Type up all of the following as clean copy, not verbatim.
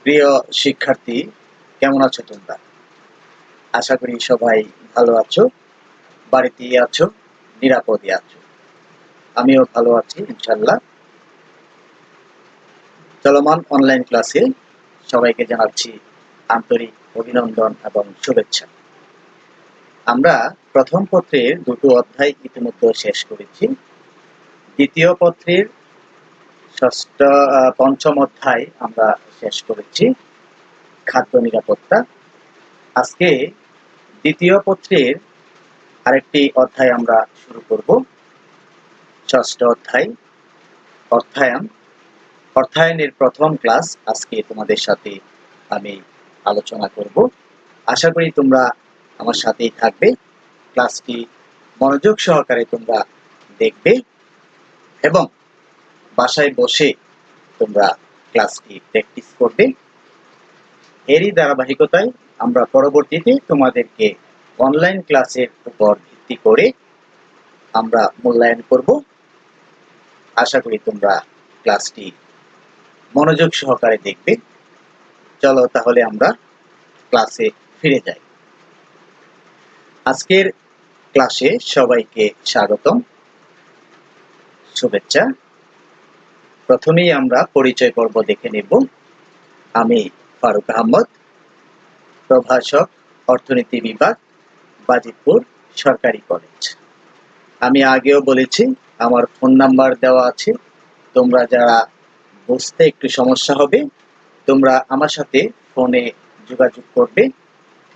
প্রিয় শিক্ষার্থী, কেমন আছো তোমরা? আশা করি সবাই ভালো আছো, বাড়িতেই আছো, নিরাপদে আছো। আমিও ভালো আছি ইনশাল্লাহ। চলমান অনলাইন ক্লাসে সবাইকে জানাচ্ছি আন্তরিক অভিনন্দন এবং শুভেচ্ছা। আমরা প্রথম পত্রের দুটো অধ্যায় ইতিমধ্যে শেষ করেছি। দ্বিতীয় পত্রের পঞ্চম অধ্যায় আমরা শেষ করেছি, খাদ্য নিরাপত্তা। আজকে দ্বিতীয় পত্রের আরেকটি অধ্যায় আমরা শুরু করব, ষষ্ঠ অধ্যায় অর্থায়ন। অর্থায়নের প্রথম ক্লাস আজকে তোমাদের সাথে আমি আলোচনা করব। আশা করি তোমরা আমার সাথেই থাকবে, ক্লাসটি মনোযোগ সহকারে তোমরা দেখবে এবং বাসায় বসে তোমরা ক্লাসটি প্র্যাকটিস করবে। এরই ধারাবাহিকতায় আমরা পরবর্তীতে তোমাদেরকে অনলাইন ক্লাসের উপর ভিত্তি করে আমরা মূল্যায়ন করব। আশা করি তোমরা ক্লাসটি মনোযোগ সহকারে দেখবে। চলো তাহলে আমরা ক্লাসে ফিরে যাই। আজকের ক্লাসে সবাইকে স্বাগতম, শুভেচ্ছা। প্রথমেই আমরা পরিচয় পর্ব দেখে নেব। আমি ফারুক আহমদ, প্রভাষক, অর্থনীতি বিভাগ, বাজিতপুর সরকারি কলেজ। আমি আগেও বলেছি, আমার ফোন নাম্বার দেওয়া আছে। তোমরা যারা বুঝতে একটু সমস্যা হবে, তোমরা আমার সাথে ফোনে যোগাযোগ করবে।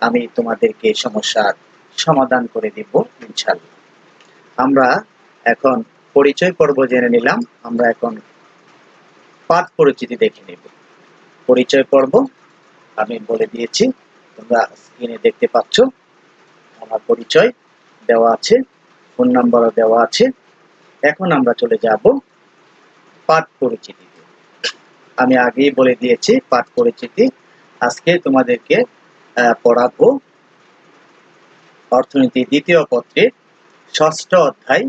আমি তোমাদেরকে সমস্যার সমাধান করে দেব ইনশাআল্লাহ। আমরা এখন পরিচয় পর্ব জেনে নিলাম, আমরা এখন পাঠ পরিচিতি দেখে নেব। পরিচয় পর্ব আমি বলে দিয়েছি, তোমরা স্ক্রিনে দেখতে পাচ্ছ। আমার পরিচয় দেওয়া আছে, ফোন নাম্বারও দেওয়া আছে। এখন আমরা চলে যাব পাঠ পরিচিতিতে। আমি আগেই বলে দিয়েছি পাঠ পরিচিতি। আজকে তোমাদেরকে পড়াবো অর্থনীতি দ্বিতীয় পত্রের ষষ্ঠ অধ্যায়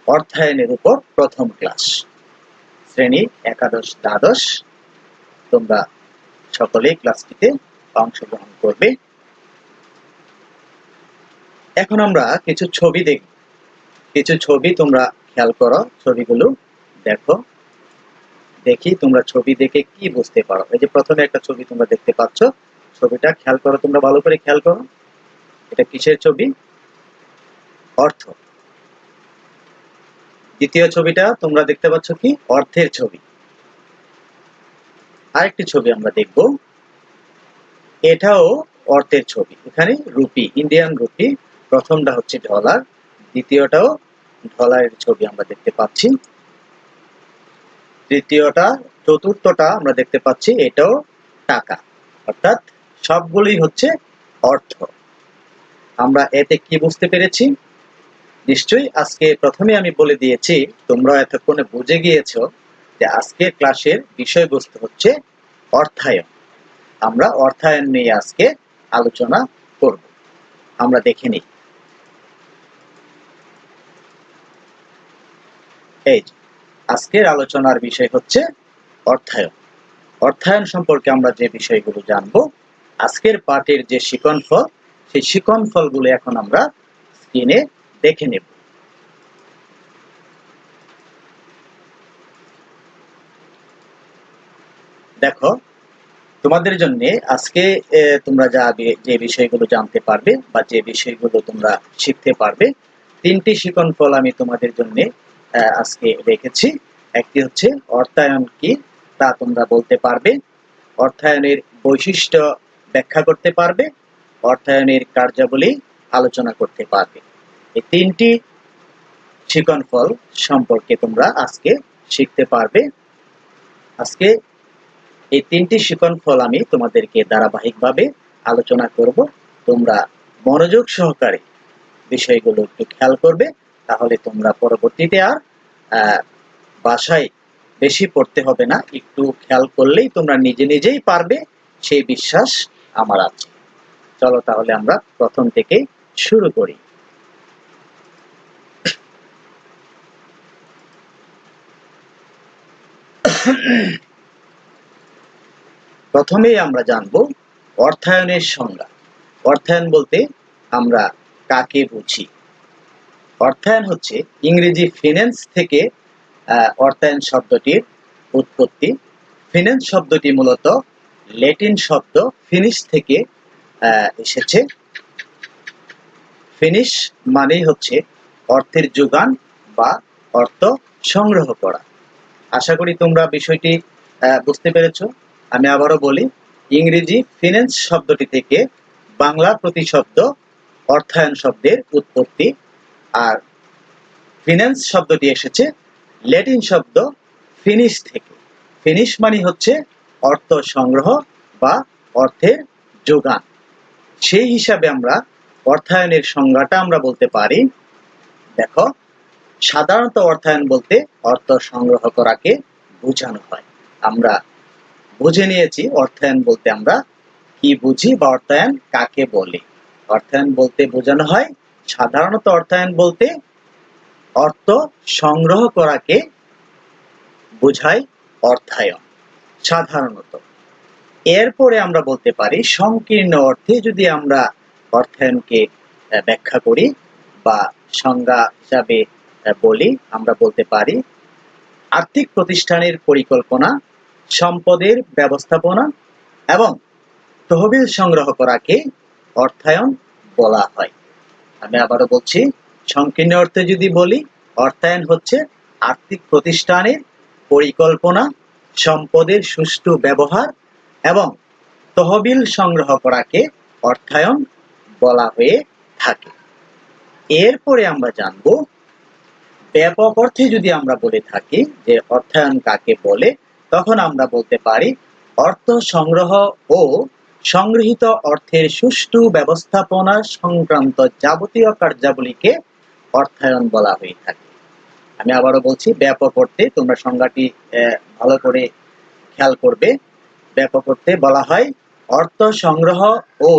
অর্থায়নের উপর প্রথম ক্লাস, শ্রেণী একাদশ দ্বাদশ। তোমরা সকলেই ক্লাসটিতে অংশগ্রহণ করবে। এখন আমরা কিছু ছবি দেখব। কিছু ছবি তোমরা খেয়াল করো, ছবিগুলো দেখো, দেখি তোমরা ছবি দেখে কি বুঝতে পারো। এই যে প্রথমে একটা ছবি তোমরা দেখতে পাচ্ছ, ছবিটা খেয়াল করো, তোমরা ভালো করে খেয়াল করো। এটা কিসের ছবি? অর্থ। দ্বিতীয় ছবিটা তোমরা দেখতে পাচ্ছ কি? অর্থের ছবি। আরেকটি ছবি আমরা দেখব, এটাও অর্থের ছবি। এখানে রুপি, ইন্ডিয়ান রুপি। প্রথমটা হচ্ছে ডলার, দ্বিতীয়টাও ডলারের ছবি আমরা দেখতে পাচ্ছি। তৃতীয়টা, চতুর্থটা আমরা দেখতে পাচ্ছি, এটাও টাকা। অর্থাৎ সবগুলোই হচ্ছে অর্থ। আমরা এতে কি বুঝতে পেরেছি? নিশ্চয়ই আজকে প্রথমে আমি বলে দিয়েছি, তোমরা এতক্ষণে বুঝে গিয়েছো যে আজকের ক্লাসের বিষয়বস্তু হচ্ছে অর্থায়ন। আমরা অর্থায়ন নিয়ে আজকে আলোচনা করব। আমরা দেখে নিই। এই আজকের আলোচনার বিষয় হচ্ছে অর্থায়ন। অর্থায়ন সম্পর্কে আমরা যে বিষয়গুলো জানবো, আজকের পাঠের যে শিকনফল, সেই শিকনফলগুলো এখন আমরা স্ক্রিনে দেখে নেব। দেখো, তোমাদের জন্য আজকে তোমরা যে বিষয়গুলো জানতে পারবে বা যে বিষয়গুলো তোমরা শিখতে পারবে, তিনটি শিকনফল আমি তোমাদের জন্য আজকে রেখেছি। একটি হচ্ছে অর্থায়ন কি তা তোমরা বলতে পারবে, অর্থায়নের বৈশিষ্ট্য ব্যাখ্যা করতে পারবে, অর্থায়নের কার্যাবলী আলোচনা করতে পারবে। এই তিনটি শিকনফল সম্পর্কে তোমরা আজকে শিখতে পারবে। আজকে এই তিনটি শিকনফল আমি তোমাদেরকে ধারাবাহিকভাবে আলোচনা করব। তোমরা মনোযোগ সহকারে বিষয়গুলো একটু খেয়াল করবে, তাহলে তোমরা পরবর্তীতে আর বাসায় বেশি পড়তে হবে না। একটু খেয়াল করলেই তোমরা নিজে নিজেই পারবে, সেই বিশ্বাস আমার আছে। চলো তাহলে আমরা প্রথম থেকে শুরু করি। প্রথমেই আমরা জানব অর্থায়নের সংজ্ঞা। অর্থায়ন বলতে আমরা কাকে বুঝি? অর্থায়ন হচ্ছে ইংরেজি ফিন্যান্স থেকে অর্থায়ন শব্দটির উৎপত্তি। ফিন্যান্স শব্দটি মূলত ল্যাটিন শব্দ ফিনিশ থেকে এসেছে। ফিনিশ মানেই হচ্ছে অর্থের যোগান বা অর্থ সংগ্রহ করা। আশা করি তোমরা বিষয়টি বুঝতে পেরেছো। আমি আবারও বলি, ইংরেজি ফিন্যান্স শব্দটি থেকে বাংলা প্রতিশব্দ অর্থায়ন শব্দের উৎপত্তি। আর ফিন্যান্স শব্দটি এসেছে ল্যাটিন শব্দ ফিনিশ থেকে। ফিনিশ মানে হচ্ছে অর্থ সংগ্রহ বা অর্থের যোগান। সেই হিসাবে আমরা অর্থায়নের সংজ্ঞাটা আমরা বলতে পারি, দেখো, সাধারণত অর্থায়ন বলতে অর্থ সংগ্রহ করাকে বোঝানো হয়। আমরা বুঝে নিয়েছি অর্থায়ন বলতে আমরা কি বুঝি বা অর্থায়ন কাকে বলে। অর্থায়ন বলতে বোঝানো হয়, সাধারণত অর্থায়ন বলতে অর্থ সংগ্রহ করাকে বোঝায় অর্থায়ন সাধারণত। এরপরে আমরা বলতে পারি সংকীর্ণ অর্থে যদি আমরা অর্থায়নকে ব্যাখ্যা করি বা সংজ্ঞা হিসাবে বলি, আমরা বলতে পারি আর্থিক প্রতিষ্ঠানের পরিকল্পনা, সম্পদের ব্যবস্থাপনা এবং তহবিল সংগ্রহ করাকে অর্থায়ন বলা হয়। আমি আবারও বলছি, সংকীর্ণ অর্থে যদি বলি, অর্থায়ন হচ্ছে আর্থিক প্রতিষ্ঠানের পরিকল্পনা, সম্পদের সুষ্ঠু ব্যবহার এবং তহবিল সংগ্রহ করাকে অর্থায়ন বলা হয়ে থাকে। এরপরে আমরা জানব ব্যাপক অর্থে যদি আমরা বলে থাকি যে অর্থায়ন কাকে বলে, তখন আমরা বলতে পারি অর্থ সংগ্রহ ও সংগৃহীত অর্থের সুষ্ঠু ব্যবস্থাপনা সংক্রান্ত যাবতীয় কার্যাবলীকে অর্থায়ন বলা হয়ে থাকে। আমি আবারও বলছি, ব্যাপক অর্থে, তোমরা সংজ্ঞাটি ভালো করে খেয়াল করবে। ব্যাপক অর্থে বলা হয় অর্থ সংগ্রহ ও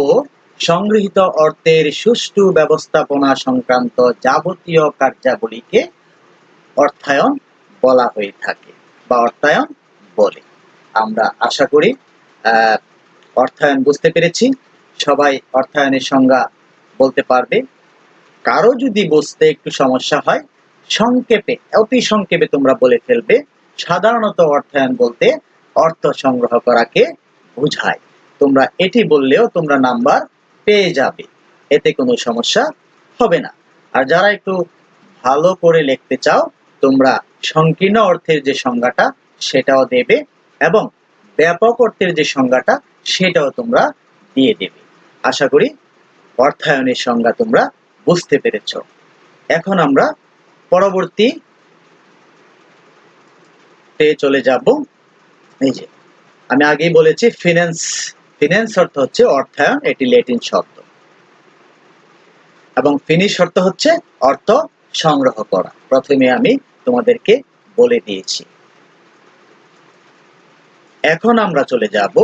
সংগৃহীত অর্থের সুষ্ঠু ব্যবস্থাপনা সংক্রান্ত যাবতীয় কার্যাবলীকে অর্থায়ন বলা হয়ে থাকে বা অর্থায়ন বলে। আমরা আশা করি অর্থায়ন বুঝতে পেরেছি। সবাই অর্থায়নের সংজ্ঞা বলতে পারবে। কারো যদি বুঝতে একটু সমস্যা হয়, সংক্ষেপে, অতি সংক্ষেপে তোমরা বলে ফেলবে, সাধারণত অর্থায়ন বলতে অর্থ সংগ্রহ করাকে বোঝায়। তোমরা এটি বললেও তোমরা নাম্বার পেয়ে যাবে, এতে কোনো সমস্যা হবে না। আর যারা একটু ভালো করে লিখতে চাও, তোমরা সংকীর্ণ অর্থের যে সংজ্ঞাটা সেটাও দেবে এবং ব্যাপক অর্থের যে সংজ্ঞাটা সেটাও তোমরা দিয়ে দেবে। আশা করি অর্থায়নের সংজ্ঞা তোমরা বুঝতে পেরেছ। এখন আমরা পরবর্তী চলে যাব। এই যে আমি আগেই বলেছি ফিন্যান্স, ফিন্যান্স অর্থ হচ্ছে অর্থায়ন, এটি ল্যাটিন শব্দ, এবং ফিনিশ অর্থ হচ্ছে অর্থ সংগ্রহ করা। প্রথমে আমি তোমাদেরকে বলে দিয়েছি। এখন আমরা চলে যাব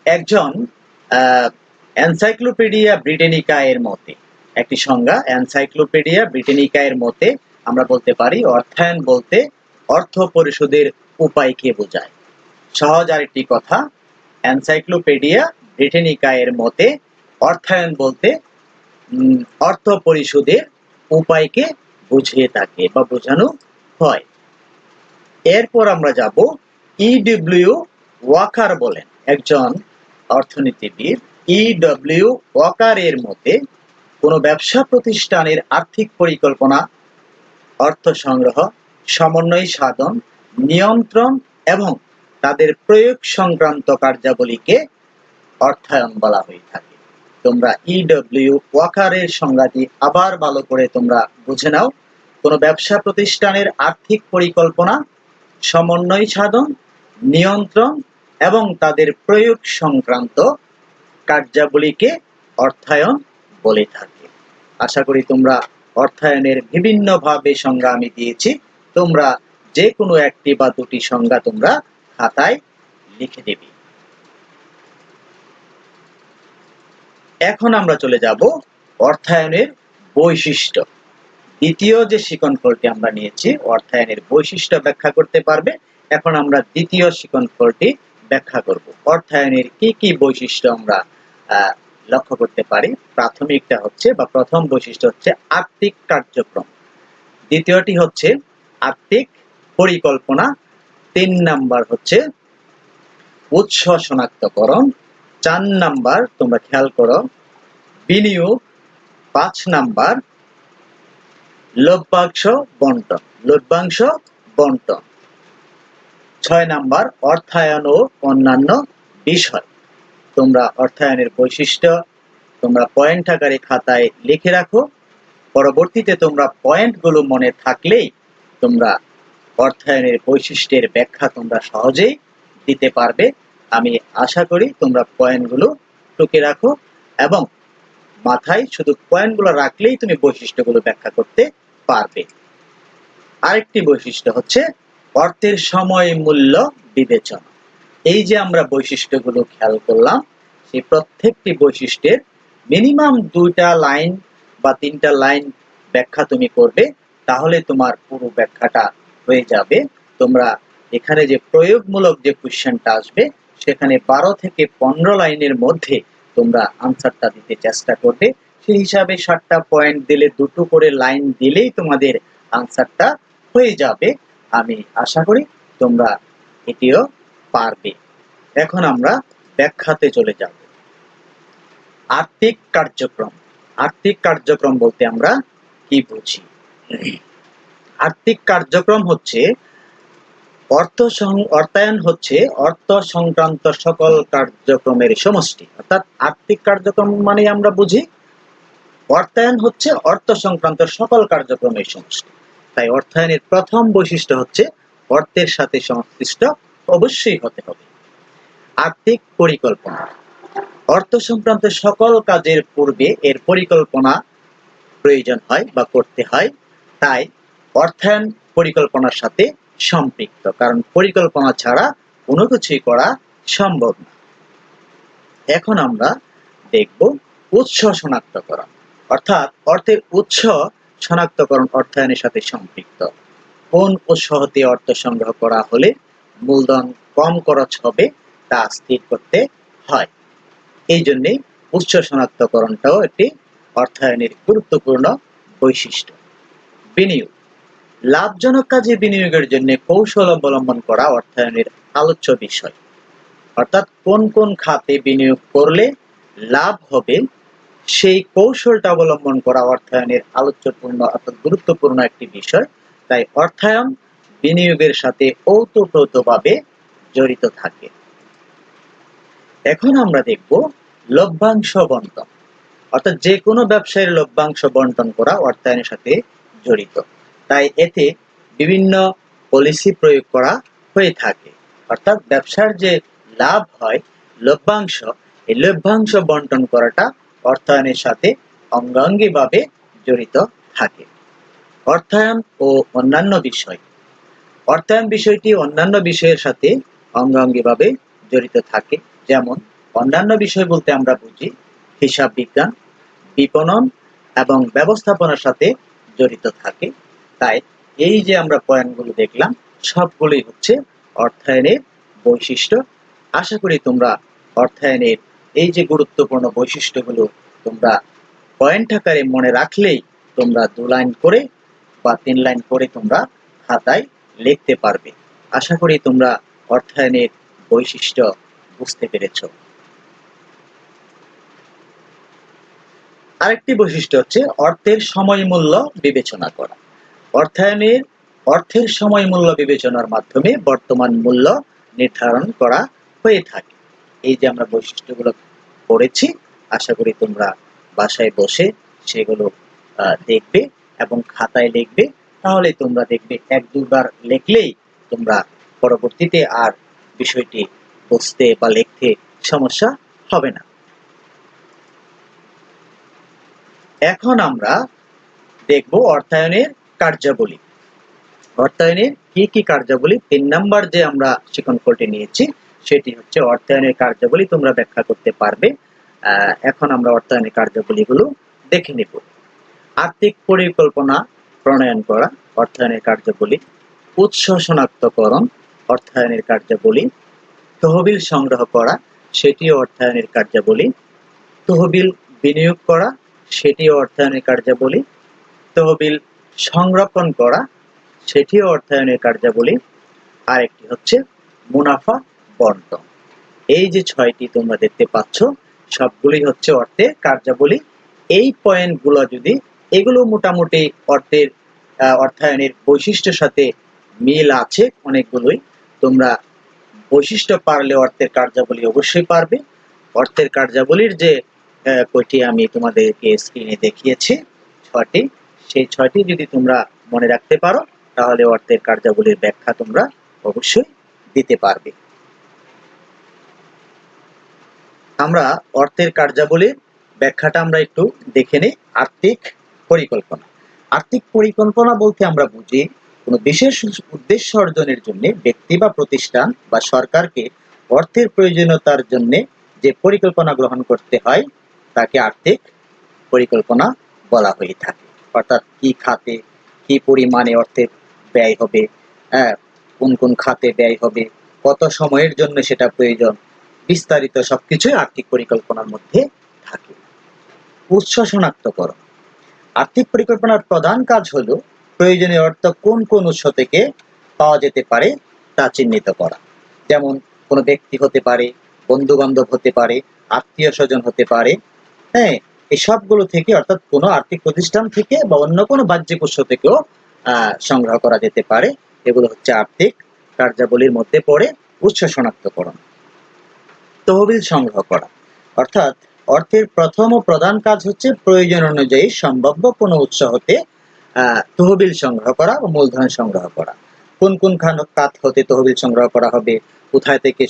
একজন এনসাইক্লোপিডিয়া ব্রিটানিকা এর মতে, একটি সংজ্ঞা এনসাইক্লোপিডিয়া ব্রিটানিকা এর মতে আমরা বলতে পারি অর্থায়ন বলতে অর্থ পরিশোধের উপায়কে বোঝায়। সহজ আরেকটি কথা, এনসাইক্লোপিডিয়া ব্রিটানিকা এর মতে অর্থায়ন বলতে অর্থ পরিশোধের উপায়কে বুঝিয়ে থাকে বা বোঝানো হয়। এরপর আমরা যাব ইডব্লিউ ওয়াকার বলেন, একজন অর্থনীতিবিদ। ইডব্লিউ ওয়াকার এর মতে কোনো ব্যবসা প্রতিষ্ঠানের আর্থিক পরিকল্পনা, অর্থ সংগ্রহ, সমন্বয় সাধন, নিয়ন্ত্রণ এবং তাদের প্রয়োগ সংক্রান্ত কার্যাবলীকে অর্থায়ন বলা হয়ে থাকে। তোমরা ইডব্লিউ ওয়াকারের সংজ্ঞাটি আবার ভালো করে তোমরা বুঝে নাও। কোনো ব্যবসা প্রতিষ্ঠানের আর্থিক পরিকল্পনা, সমন্বয় সাধন, নিয়ন্ত্রণ এবং তাদের প্রয়োগ সংক্রান্ত কার্যাবলীকে অর্থায়ন বলে থাকে। আশা করি তোমরা অর্থায়নের বিভিন্ন ভাবে সংজ্ঞা আমি দিয়েছি, তোমরা যে কোনো একটি বা দুটি সংজ্ঞা তোমরা খাতায় লিখে দেবে। এখন আমরা চলে যাব অর্থায়নের বৈশিষ্ট্য। দ্বিতীয় যে শিকনফলটি আমরা নিয়েছি অর্থায়নের বৈশিষ্ট্য ব্যাখ্যা করতে পারবে। এখন আমরা দ্বিতীয় শিকনফলটি ব্যাখ্যা করব। অর্থায়নের কি কি বৈশিষ্ট্য আমরা লক্ষ্য করতে পারি। প্রাথমিকটা হচ্ছে বা প্রথম বৈশিষ্ট্য হচ্ছে আর্থিক কার্যক্রম, দ্বিতীয়টি হচ্ছে আর্থিক পরিকল্পনা, 3 নাম্বার হচ্ছে উৎস শনাক্তকরণ, 4 নাম্বার তোমরা খেয়াল করো বিনিয়োগ, 5 নাম্বার লভ্যাংশ বন্টন, 6 নাম্বার অর্থায়ন ও অন্যান্য বিষয়। তোমরা অর্থায়নের বৈশিষ্ট্য তোমরা পয়েন্ট আকারে খাতায় লিখে রাখো। পরবর্তীতে তোমরা পয়েন্টগুলো মনে থাকলেই তোমরা অর্থায়নের বৈশিষ্ট্যের ব্যাখ্যা তোমরা সহজেই দিতে পারবে। আমি আশা করি তোমরা পয়েন্টগুলো টুকে রাখো এবং মাথায় শুধু পয়েন্টগুলো রাখলেই তুমি বৈশিষ্ট্যগুলো ব্যাখ্যা করতে পারবে। আরেকটি বৈশিষ্ট্য হচ্ছে অর্থের সময় মূল্য বিবেচনা। এই যে আমরা বৈশিষ্ট্যগুলো খেয়াল করলাম, সেই প্রত্যেকটি বৈশিষ্ট্যের মিনিমাম 2টা লাইন বা 3টা লাইন ব্যাখ্যা তুমি করবে, তাহলে তোমার পুরো ব্যাখ্যাটা হয়ে যাবে। তোমরা এখানে যে প্রয়োগমূলক যে কোশ্চেনটা আসবে, সেখানে 12 থেকে 15 লাইনের মধ্যে তোমরা আনসারটা দিতে চেষ্টা করবে। সেই হিসাবে 7টা পয়েন্ট দিলে 2টো করে লাইন দিলেই তোমাদের আনসারটা হয়ে যাবে। আমি আশা করি তোমরা এটিও পারবে। এখন আমরা ব্যাখ্যাতে চলে যাব। আর্থিক কার্যক্রম। আর্থিক কার্যক্রম বলতে আমরা কি বুঝি? আর্থিক কার্যক্রম হচ্ছে অর্থায়ন হচ্ছে অর্থ সংক্রান্ত সকল কার্যক্রমের সমষ্টি। অর্থাৎ আর্থিক কার্যক্রম মানে আমরা বুঝি অর্থায়ন হচ্ছে অর্থ সংক্রান্ত সকল কার্যক্রমের সমষ্টি। তাই অর্থায়নের প্রথম বৈশিষ্ট্য হচ্ছে অর্থের সাথে সংশ্লিষ্ট অবশ্যই হতে হবে। আর্থিক পরিকল্পনা, অর্থ সংক্রান্ত সকল কাজের পূর্বে এর পরিকল্পনা প্রয়োজন হয় বা করতে হয়। তাই অর্থায়ন পরিকল্পনার সাথে সম্পৃক্ত, কারণ পরিকল্পনা ছাড়া কোনো কিছুই করা সম্ভব না। এখন আমরা দেখব উৎস শনাক্তকরণ, অর্থাৎ অর্থের উৎস শনাক্তকরণ অর্থায়নের সাথে সম্পৃক্ত। কোন উৎস হতে অর্থ সংগ্রহ করা হলে মূলধন কম খরচ হবে তা স্থির করতে হয়। এই জন্যই উৎস শনাক্তকরণটাও একটি অর্থায়নের গুরুত্বপূর্ণ বৈশিষ্ট্য। বিনিয়োগ, লাভজনক কাজে বিনিয়োগের জন্য কৌশল অবলম্বন করা অর্থায়নের আলোচ্য বিষয়। অর্থাৎ কোন কোন খাতে বিনিয়োগ করলে লাভ হবে সেই কৌশলটা অবলম্বন করা অর্থায়নের আলোচ্যপূর্ণ অর্থাৎ গুরুত্বপূর্ণ একটি বিষয়। তাই অর্থায়ন বিনিয়োগের সাথে ওতপ্রোতভাবে জড়িত থাকে। এখন আমরা দেখব লভ্যাংশ বন্টন, অর্থাৎ যে কোনো ব্যবসায়ের লভ্যাংশ বন্টন করা অর্থায়নের সাথে জড়িত। তাই এতে বিভিন্ন পলিসি প্রয়োগ করা হয়ে থাকে। অর্থাৎ ব্যবসার যে লাভ হয় লভ্যাংশ, এই লভ্যাংশ বন্টন করাটা অর্থায়নের সাথে অঙ্গাঙ্গিভাবে জড়িত থাকে। অর্থায়ন ও অন্যান্য বিষয়, অর্থায়ন বিষয়টি অন্যান্য বিষয়ের সাথে অঙ্গাঙ্গিভাবে জড়িত থাকে। যেমন অন্যান্য বিষয় বলতে আমরা বুঝি হিসাব বিজ্ঞান, বিপণন এবং ব্যবস্থাপনার সাথে জড়িত থাকে। তাই এই যে আমরা পয়েন্টগুলো দেখলাম সবগুলোই হচ্ছে অর্থায়নের বৈশিষ্ট্য। আশা করি তোমরা অর্থায়নের এই যে গুরুত্বপূর্ণ বৈশিষ্ট্যগুলো তোমরা পয়েন্ট আকারে মনে রাখলেই তোমরা 2 লাইন করে বা 3 লাইন করে তোমরা খাতায় লিখতে পারবে। আশা করি তোমরা অর্থায়নের বৈশিষ্ট্য বুঝতে পেরেছ। আরেকটি বৈশিষ্ট্য হচ্ছে অর্থের সময় মূল্য বিবেচনা করা। অর্থায়নের অর্থের সময় মূল্য বিবেচনার মাধ্যমে বর্তমান মূল্য নির্ধারণ করা হয়ে থাকে। এই যে আমরা বৈশিষ্ট্যগুলো পড়েছি, আশা করি তোমরা বাসায় বসে সেগুলো দেখবে এবং খাতায় লিখবে। তাহলে তোমরা দেখবে 1-2 বার লিখলেই তোমরা পরবর্তীতে আর বিষয়টি বুঝতে বা লিখতে সমস্যা হবে না। এখন আমরা দেখব অর্থায়নের কার্যাবলী। অর্থায়নের কি কি কার্যাবলী? 3 নাম্বার যে আমরা শিক্ষণকলটি নিয়েছি সেটি হচ্ছে অর্থায়নের কার্যাবলী তোমরা ব্যাখ্যা করতে পারবে। এখন আমরা অর্থায়নের কার্যাবলীগুলো দেখে নেব। আর্থিক পরিকল্পনা প্রণয়ন করা অর্থায়নের কার্যাবলী, উৎস শনাক্তকরণ অর্থায়নের কার্যাবলী, তহবিল সংগ্রহ করা সেটিও অর্থায়নের কার্যাবলী। তহবিল বিনিয়োগ করা সেটিও অর্থায়নের কার্যাবলী। তহবিল সংরক্ষণ করা সেটিও অর্থায়নের কার্যাবলী। আরেকটি হচ্ছে মুনাফা বন্টন। এই যে ৬টি তোমরা দেখতে পাচ্ছ সবগুলোই হচ্ছে অর্থের কার্যাবলী। এই পয়েন্টগুলো যদি এগুলো মোটামুটি অর্থায়নের বৈশিষ্ট্যের সাথে মিল আছে অনেকগুলোই। তোমরা বৈশিষ্ট্য পারলে অর্থের কার্যাবলী অবশ্যই পারবে। অর্থের কার্যাবলীর যে কয়টি আমি তোমাদেরকে স্ক্রিনে দেখিয়েছি ৬টি, সেই ৬টি যদি তোমরা মনে রাখতে পারো তাহলে অর্থের কার্যাবলীর ব্যাখ্যা তোমরা অবশ্যই দিতে পারবে। আমরা অর্থের কার্যাবলীর ব্যাখ্যাটা আমরা একটু দেখে নিই। আর্থিক পরিকল্পনা। আর্থিক পরিকল্পনা বলতে আমরা বুঝি কোনো বিশেষ উদ্দেশ্য অর্জনের জন্য ব্যক্তি বা প্রতিষ্ঠান বা সরকারকে অর্থের প্রয়োজনীয়তার জন্য যে পরিকল্পনা গ্রহণ করতে হয় তাকে আর্থিক পরিকল্পনা বলা হয়ে থাকে। অর্থাৎ কি খাতে কি পরিমাণে অর্থের ব্যয় হবে, কোন কোন খাতে ব্যয় হবে, কত সময়ের জন্য সেটা প্রয়োজন, বিস্তারিত সবকিছুই আর্থিক পরিকল্পনার মধ্যে থাকে। উৎস শনাক্তকরণ। আর্থিক পরিকল্পনার প্রধান কাজ হলো প্রয়োজনীয় অর্থ কোন কোন উৎস থেকে পাওয়া যেতে পারে তা চিহ্নিত করা। যেমন কোনো ব্যক্তি হতে পারে, বন্ধু বান্ধব হতে পারে, আত্মীয় স্বজন হতে পারে, হ্যাঁ, এই সবগুলো থেকে অর্থাৎ কোনো আর্থিক প্রতিষ্ঠান থেকে বা অন্য কোনো বাহ্যিক উৎস থেকেও সংগ্রহ করা যেতে পারে। এগুলো হচ্ছে আর্থিক কার্যাবলীর মধ্যে পড়ে উৎস শনাক্তকরণ। তহবিল সংগ্রহ করা, অর্থাৎ অর্থের প্রথম ও প্রধান কাজ হচ্ছে প্রয়োজন অনুযায়ী সম্ভাব্য কোনো উৎস হতে তহবিল সংগ্রহ করা ও মূলধন সংগ্রহ করা। কোন কোন খাত হতে তহবিল সংগ্রহ করা হবে, কোথায় থেকে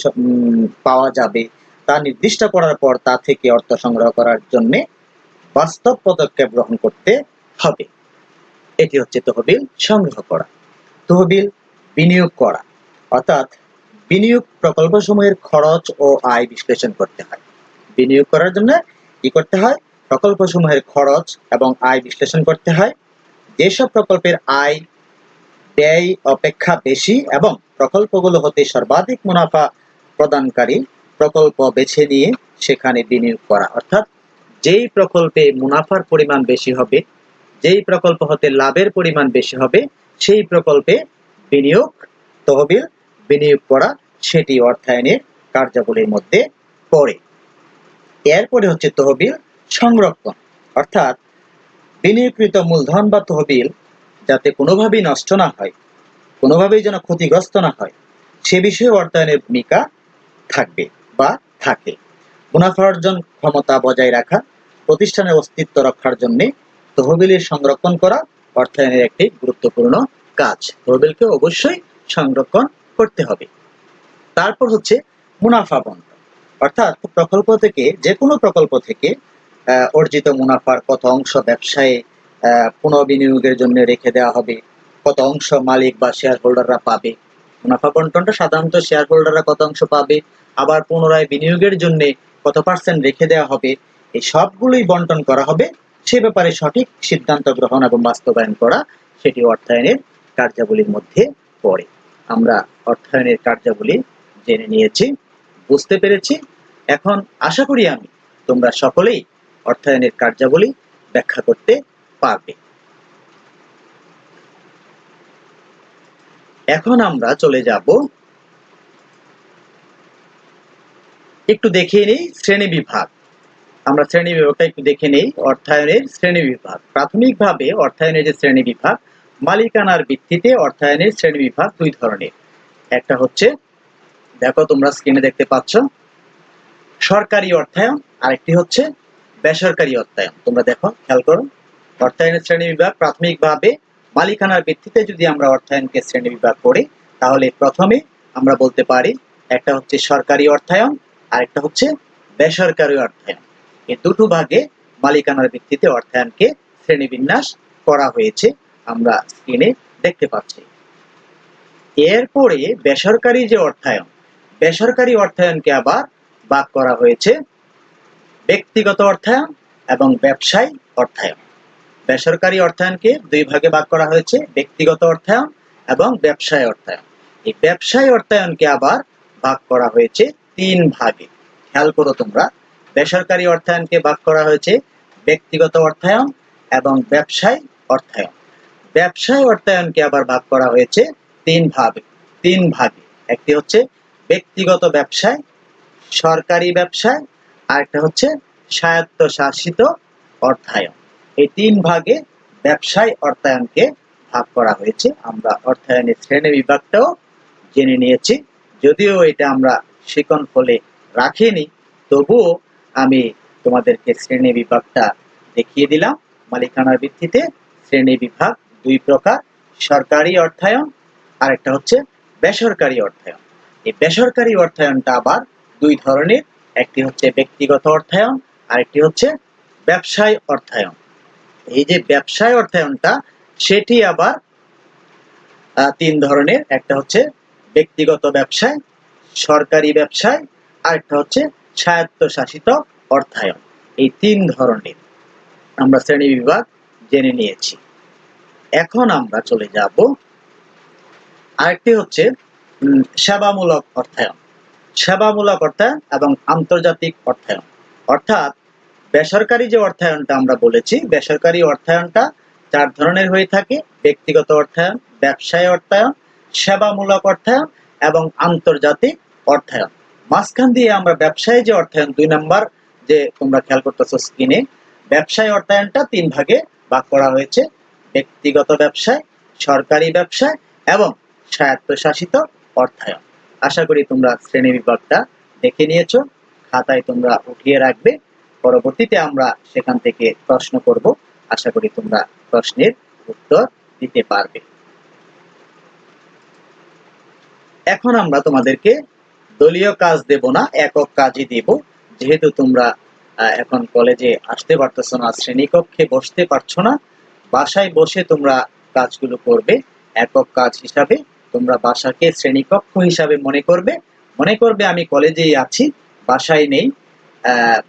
পাওয়া যাবে তা নির্দিষ্ট করার পর তা থেকে অর্থ সংগ্রহ করার জন্য বাস্তব পদক্ষেপ গ্রহণ করতে হবে। এটি হচ্ছে তহবিল সংগ্রহ করা। তহবিল বিনিয়োগ করা, অর্থাৎ বিনিয়োগ প্রকল্পসমূহের খরচ ও আয় বিশ্লেষণ করতে হয়। বিনিয়োগ করার জন্য কি করতে হয়? প্রকল্পসমূহের খরচ এবং আয় বিশ্লেষণ করতে হয়। যেসব প্রকল্পের আয় ব্যয় অপেক্ষা বেশি এবং প্রকল্পগুলো হতে সর্বাধিক মুনাফা প্রদানকারী প্রকল্প বেছে নিয়ে সেখানে বিনিয়োগ করা। অর্থাৎ যেই প্রকল্পে মুনাফার পরিমাণ বেশি হবে, যেই প্রকল্প হতে লাভের পরিমাণ বেশি হবে, সেই প্রকল্পে বিনিয়োগ, তহবিল বিনিয়োগ করা সেটি অর্থায়নের কার্যাবলীর মধ্যে পড়ে। এরপরে হচ্ছে তহবিল সংরক্ষণ, অর্থাৎ বিনিয়োগকৃত মূলধন বা তহবিল যাতে কোনোভাবেই নষ্ট না হয়, কোনোভাবেই যেন ক্ষতিগ্রস্ত না হয়, সে বিষয়ে অর্থায়নের ভূমিকা থাকবে বা থাকে। মুনাফা অর্জন ক্ষমতা বজায় রাখা, প্রতিষ্ঠানের অস্তিত্ব রক্ষার জন্য তহবিলের সংরক্ষণ করা অর্থায়নের একটি গুরুত্বপূর্ণ কাজ। তহবিলকে অবশ্যই সংরক্ষণ করতে হবে। তারপর হচ্ছে মুনাফা বন্টন, অর্থাৎ প্রকল্প থেকে যে কোনো প্রকল্প থেকে অর্জিত মুনাফার কত অংশ ব্যবসায়ে পুনঃবিনিয়োগের জন্য রেখে দেওয়া হবে, কত অংশ মালিক বা শেয়ার হোল্ডাররা পাবে। মুনাফা বন্টনটা সাধারণত শেয়ার হোল্ডাররা কত অংশ পাবে, আবার পুনরায় বিনিয়োগের জন্য কত পার্সেন্ট রেখে দেওয়া হবে, এই সবগুলোই বন্টন করা হবে। সে ব্যাপারে সঠিক সিদ্ধান্ত গ্রহণ এবং বাস্তবায়ন করা সেটি অর্থায়নের কার্যাবলীর মধ্যে পড়ে। আমরা অর্থায়নের কার্যাবলী জেনে নিয়েছি, বুঝতে পেরেছি। এখন আশা করি আমি তোমরা সকলেই অর্থায়নের কার্যাবলী ব্যাখ্যা করতে পারবে। এখন আমরা চলে যাব, একটু দেখে নেই শ্রেণী বিভাগ। আমরা শ্রেণী বিভাগটা একটু দেখে নেই। অর্থায়নের শ্রেণী বিভাগ। প্রাথমিকভাবে অর্থায়নের যে শ্রেণী বিভাগ, মালিকানার ভিত্তিতে অর্থায়নের শ্রেণী বিভাগ দুই ধরনের। একটা হচ্ছে, দেখো তোমরা স্ক্রিনে দেখতে পাচ্ছ, সরকারি অর্থায়ন, আরেকটি হচ্ছে বেসরকারি অর্থায়ন। তোমরা দেখো, খেয়াল করো, অর্থায়নের শ্রেণী বিভাগ প্রাথমিকভাবে মালিকানার ভিত্তিতে যদি আমরা অর্থায়নকে শ্রেণী বিভাগ করি তাহলে প্রথমে আমরা বলতে পারি একটা হচ্ছে সরকারি অর্থায়ন, আরেকটা হচ্ছে বেসরকারি অর্থায়ন। এই দুটো ভাগে মালিকানার ভিত্তিতে অর্থায়নকে শ্রেণীবিন্যাস করা হয়েছে, আমরা স্ক্রিনে দেখতে পাচ্ছি। এরপরে বেসরকারি যে অর্থায়ন, বেসরকারি অর্থায়নকে আবার ভাগ করা হয়েছে ব্যক্তিগত অর্থায়ন এবং ব্যবসায়ী অর্থায়ন। বেসরকারি অর্থায়নকে দুই ভাগে ভাগ করা হয়েছে, ব্যক্তিগত অর্থায়ন এবং ব্যবসায়ী অর্থায়ন। এই ব্যবসায়ী অর্থায়নকে আবার ভাগ করা হয়েছে 3 ভাগে। খেয়াল করো তোমরা, বেসরকারি অর্থায়নকে ভাগ করা হয়েছে ব্যক্তিগত অর্থায়ন এবং ব্যবসায় অর্থায়ন। ব্যবসায় অর্থায়নকে আবার ভাগ করা হয়েছে 3 ভাগে। একটি হচ্ছে ব্যক্তিগত ব্যবসায়, সরকারি ব্যবসায়, আর একটা হচ্ছে স্বায়ত্তশাসিত অর্থায়ন। এই 3 ভাগে ব্যবসায় অর্থায়নকে ভাগ করা হয়েছে। আমরা অর্থায়নের শ্রেণী বিভাগটাও জেনে নিয়েছি, যদিও এটা আমরা শিখন ফলে রাখিনি, তবুও আমি তোমাদেরকে শ্রেণী বিভাগটা দেখিয়ে দিলাম। মালিকানার ভিত্তিতে শ্রেণী বিভাগ 2 প্রকার, সরকারি অর্থায়ন আর একটা হচ্ছে বেসরকারি অর্থায়ন। এই বেসরকারি অর্থায়নটা আবার 2 ধরনের, একটি হচ্ছে ব্যক্তিগত অর্থায়ন আর একটি হচ্ছে ব্যবসায় অর্থায়ন। এই যে ব্যবসায় অর্থায়নটা সেটি আবার 3 ধরনের, একটা হচ্ছে ব্যক্তিগত ব্যবসায়, সরকারি ব্যবসায় আর একটা হচ্ছে স্বায়ত্তশাসিত অর্থায়ন। এই 3 ধরনের আমরা শ্রেণী বিভাগ জেনে নিয়েছি। এখন আমরা চলে যাব আরেকটি হচ্ছে সেবামূলক অর্থায়ন। সেবামূলক অর্থায়ন এবং আন্তর্জাতিক অর্থায়ন। অর্থাৎ বেসরকারি যে অর্থায়নটা আমরা বলেছি, বেসরকারি অর্থায়নটা 4 ধরনের হয়ে থাকে: ব্যক্তিগত অর্থায়ন, ব্যবসায় অর্থায়ন, সেবামূলক অর্থায়ন এবং আন্তর্জাতিক অর্থায়ন। মাঝখান দিয়ে আমরা ব্যবসায় যে অর্থায়ন 2 নম্বর যে তোমরা খেয়াল করতেছো স্ক্রিনে, ব্যবসায় অর্থায়নটা 3 ভাগে ভাগ করা হয়েছে: ব্যক্তিগত ব্যবসায়, সরকারি ব্যবসায় এবং স্বায়ত্তশাসিত অর্থায়ন। আশা করি তোমরা শ্রেণী বিভাগটা দেখে নিয়েছো, খাতায় তোমরা উঠিয়ে রাখবে। পরবর্তীতে আমরা সেখান থেকে প্রশ্ন করব, আশা করি তোমরা প্রশ্নের উত্তর দিতে পারবে। এখন আমরা তোমাদেরকে দলীয় কাজ দেব না, একক কাজই দেব। যেহেতু তোমরা এখন কলেজে আসতে পারতেছো না, শ্রেণীকক্ষে বসতে পারছো না, বাসায় বসে তোমরা কাজগুলো করবে একক কাজ হিসাবে। তোমরা বাসাকে শ্রেণীকক্ষ হিসাবে মনে করবে আমি কলেজেই আছি, বাসায় নেই।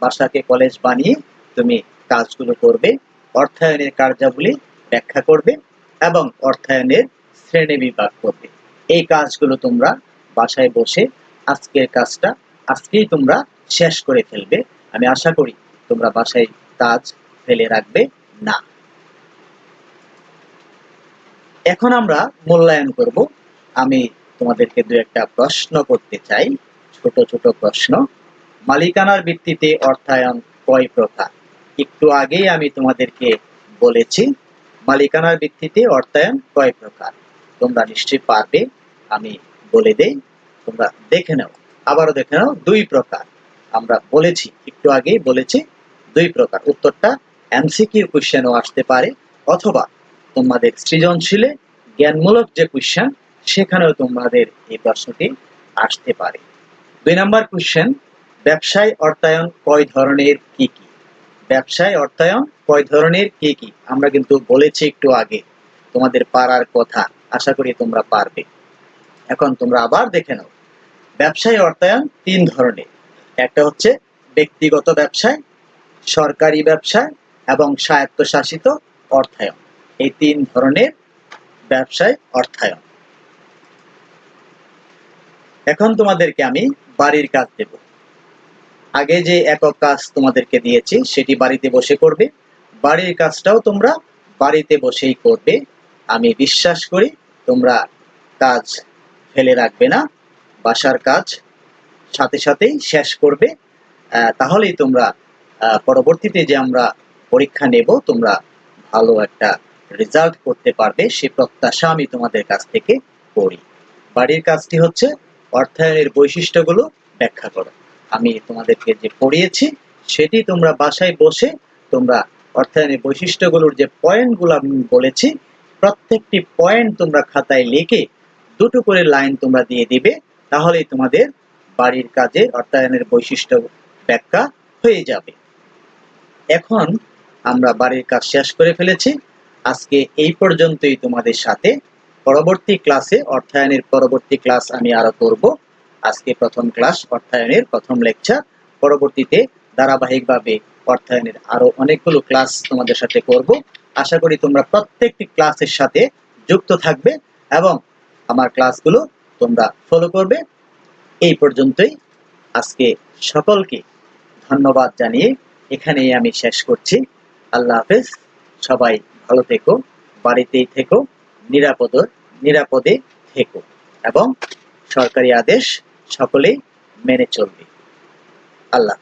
বাসাকে কলেজ বানিয়ে তুমি কাজগুলো করবে, অর্থায়নের কার্যাবলী ব্যাখ্যা করবে এবং অর্থায়নের শ্রেণী বিভাগ করবে। এই কাজগুলো তোমরা বাসায় বসে আজকের কাজটা আজকেই তোমরা শেষ করে ফেলবে। আমি আশা করি তোমরা বাসায় কাজ ফেলে রাখবে না। এখন আমরা মূল্যায়ন করব। আমি তোমাদেরকে 2-1টা প্রশ্ন করতে চাই, ছোট ছোট প্রশ্ন। মালিকানার ভিত্তিতে অর্থায়ন কয় প্রকার? একটু আগেই আমি তোমাদেরকে বলেছি মালিকানার ভিত্তিতে অর্থায়ন কয় প্রকার। তোমরা নিশ্চয়ই পারবে, আমি বলে দেই, তোমরা দেখে নাও, আবারও দেখে নাও। 2 প্রকার আমরা বলেছি, একটু আগেই বলেছি 2 প্রকার। উত্তরটা এমসিকিউ কোশ্চেনও আসতে পারে, অথবা তোমাদের সৃজনশীলে জ্ঞানমূলক যে কোশ্চেন সেখানেও তোমাদের এই প্রশ্নটি আসতে পারে। 2 নম্বর কোশ্চেন, ব্যবসায় অর্থায়ন কয় ধরনের কি কি? ব্যবসায় অর্থায়ন কয় ধরনের কি কি? আমরা কিন্তু বলেছি একটু আগে, তোমাদের পারার কথা, আশা করি তোমরা পারবে। এখন তোমরা আবার দেখে নাও, ব্যবসায় অর্থায়ন 3 ধরনের, একটা হচ্ছে ব্যক্তিগত ব্যবসায়, সরকারি ব্যবসায় এবং স্বায়ত্তশাসিত অর্থায়ন। এই 3 ধরনের ব্যবসায় অর্থায়ন। এখন তোমাদেরকে আমি বাড়ির কাজ দেব। আগে যে একক কাজ তোমাদেরকে দিয়েছি সেটি বাড়িতে বসে করবে, বাড়ির কাজটাও তোমরা বাড়িতে বসেই করবে। আমি বিশ্বাস করি তোমরা কাজ ফেলে রাখবে না, বাসার কাজ সাথে সাথেই শেষ করবে। তাহলেই তোমরা পরবর্তীতে যে আমরা পরীক্ষা নেব তোমরা ভালো একটা রেজাল্ট করতে পারবে, সে প্রত্যাশা আমি তোমাদের কাছ থেকে করি। বাড়ির কাজটি হচ্ছে অর্থায়নের বৈশিষ্ট্যগুলো ব্যাখ্যা করো। আমি তোমাদেরকে যে পড়িয়েছি সেটি তোমরা বাসায় বসে তোমরা অর্থায়নের বৈশিষ্ট্যগুলোর যে পয়েন্টগুলো আমি বলেছি প্রত্যেকটি পয়েন্ট তোমরা খাতায় লিখে 2টো করে লাইন তোমরা দিয়ে দিবে, তাহলেই তোমাদের বাড়ির কাজে অর্থায়নের বৈশিষ্ট্য ব্যাখ্যা হয়ে যাবে। এখন আমরা বাড়ির কাজ শেষ করে ফেলেছি। আজকে এই পর্যন্তই তোমাদের সাথে। পরবর্তী ক্লাসে অর্থায়নের পরবর্তী ক্লাস আমি আরো করব। আজকে প্রথম ক্লাস, অর্থায়নের প্রথম লেকচার। পরবর্তীতে ধারাবাহিকভাবে অর্থায়নের আরো অনেকগুলো ক্লাস তোমাদের সাথে করব। আশা করি তোমরা প্রত্যেকটি ক্লাসের সাথে যুক্ত থাকবে এবং আমার ক্লাসগুলো তোমরা ফলো করবে। এই পর্যন্তই। আজকে সকলকে ধন্যবাদ জানিয়ে এখানেই আমি শেষ করছি। আল্লাহ হাফেজ। সবাই ভালো থেকো, বাড়িতেই থেকো, নিরাপদে থেকো এবং সরকারি আদেশ সকলেই মেনে চলবে। আল্লাহ।